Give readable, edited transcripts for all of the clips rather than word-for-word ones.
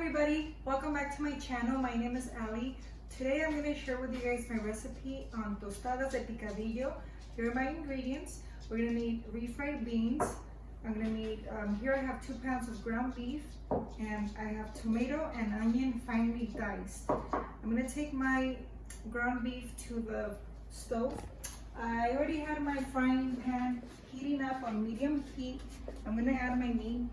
everybody, welcome back to my channel. My name is Ali. Today I'm going to share with you guys my recipe on Tostadas de Picadillo. Here are my ingredients. We're going to need refried beans. I'm going to need, here I have 2 pounds of ground beef, and I have tomato and onion finely diced. I'm going to take my ground beef to the stove. I already had my frying pan heating up on medium heat. I'm going to add my meat.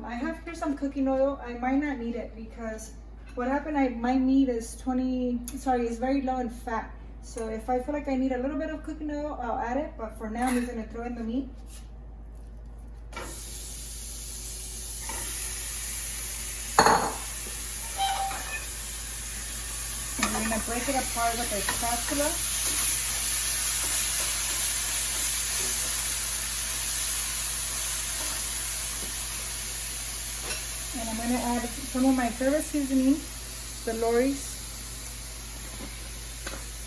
I have here some cooking oil. I might not need it because what happened, my meat is very low in fat. So if I feel like I need a little bit of cooking oil, I'll add it. But for now, I'm just gonna throw in the meat. And we're gonna break it apart with a spatula. And I'm going to add some of my favorite seasoning, the Lori's,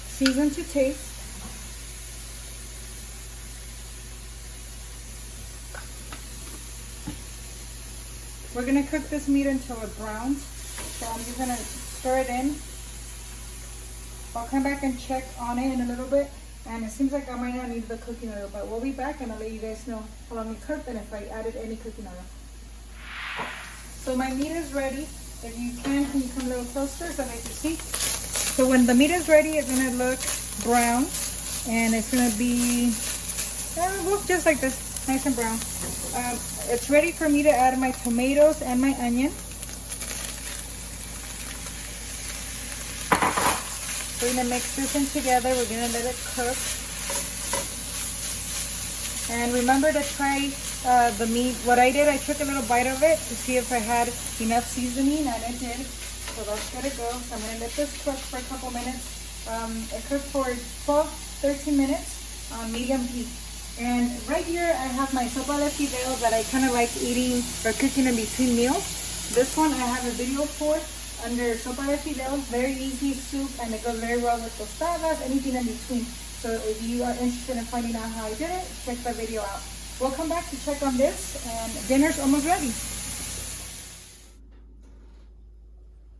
season to taste. We're going to cook this meat until it browns. So I'm just going to stir it in. I'll come back and check on it in a little bit. And it seems like I might not need the cooking oil, but we'll be back and I'll let you guys know how long it cooked and if I added any cooking oil. So my meat is ready. If you can you come a little closer so I can see? So when the meat is ready, it's gonna look brown, and it's gonna be look just like this, nice and brown. It's ready for me to add my tomatoes and my onion. We're gonna mix this in together. We're gonna let it cook. And remember to try the meat. What I did, I took a little bite of it to see if I had enough seasoning, and it did. So that's good to go. So I'm going to let this cook for a couple minutes. It cooked for 12-13 minutes on medium heat. And right here I have my sopa de fideos that I kind of like eating or cooking in between meals. This one I have a video for under sopa de fideos. Very easy soup, and it goes very well with tostadas, anything in between. So if you are interested in finding out how I did it, check the video out. We'll come back to check on this, and dinner's almost ready.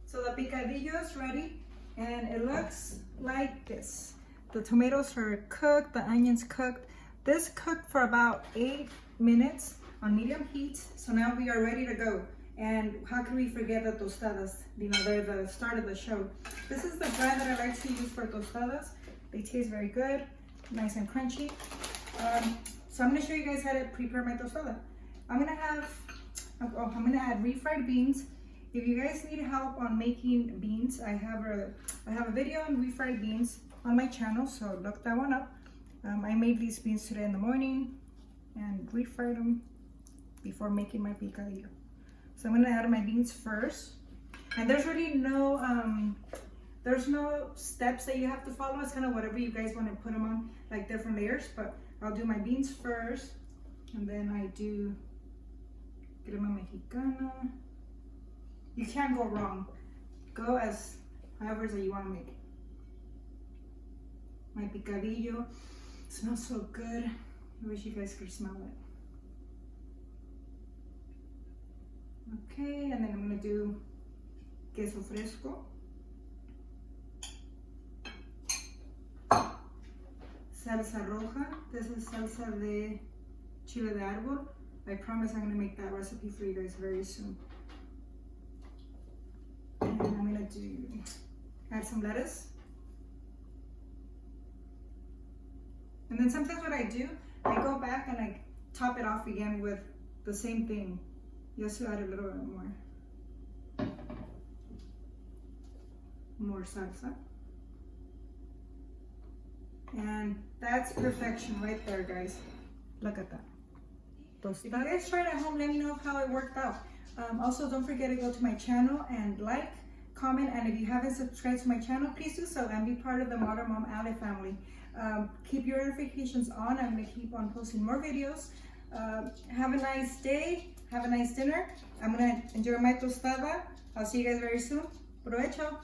So the picadillo is ready, and it looks like this. The tomatoes are cooked, the onions cooked. This cooked for about 8 minutes on medium heat. So now we are ready to go. And how can we forget the tostadas? You know, they're the start of the show. This is the bread that I like to use for tostadas. They taste very good, nice and crunchy. So I'm going to show you guys how to prepare my tostada. I'm going to add refried beans. If you guys need help on making beans, I have a video on refried beans on my channel, so look that one up. I made these beans today in the morning and refried them before making my picadillo. So I'm going to add my beans first. And there's really there's no steps that you have to follow. It's kind of whatever you guys want to put them on, like different layers. But I'll do my beans first, and then I do Crema Mexicana. You can't go wrong. Go as however that you want to make it. My picadillo smells so good. I wish you guys could smell it. Okay, and then I'm going to do queso fresco. Salsa roja. This is salsa de chile de árbol. I promise I'm going to make that recipe for you guys very soon. And I'm going to add some lettuce. And then sometimes what I do, I go back and I top it off again with the same thing, just to add a little bit more salsa. And that's perfection right there, guys. Look at that. If you guys try it at home, let me know how it worked out. Also, don't forget to go to my channel and like, comment, and if you haven't subscribed to my channel, please do so and be part of the Modern Mom Ali family. Keep your notifications on. I'm going to keep on posting more videos. Have a nice day. Have a nice dinner. I'm going to enjoy my tostada. I'll see you guys very soon. Provecho.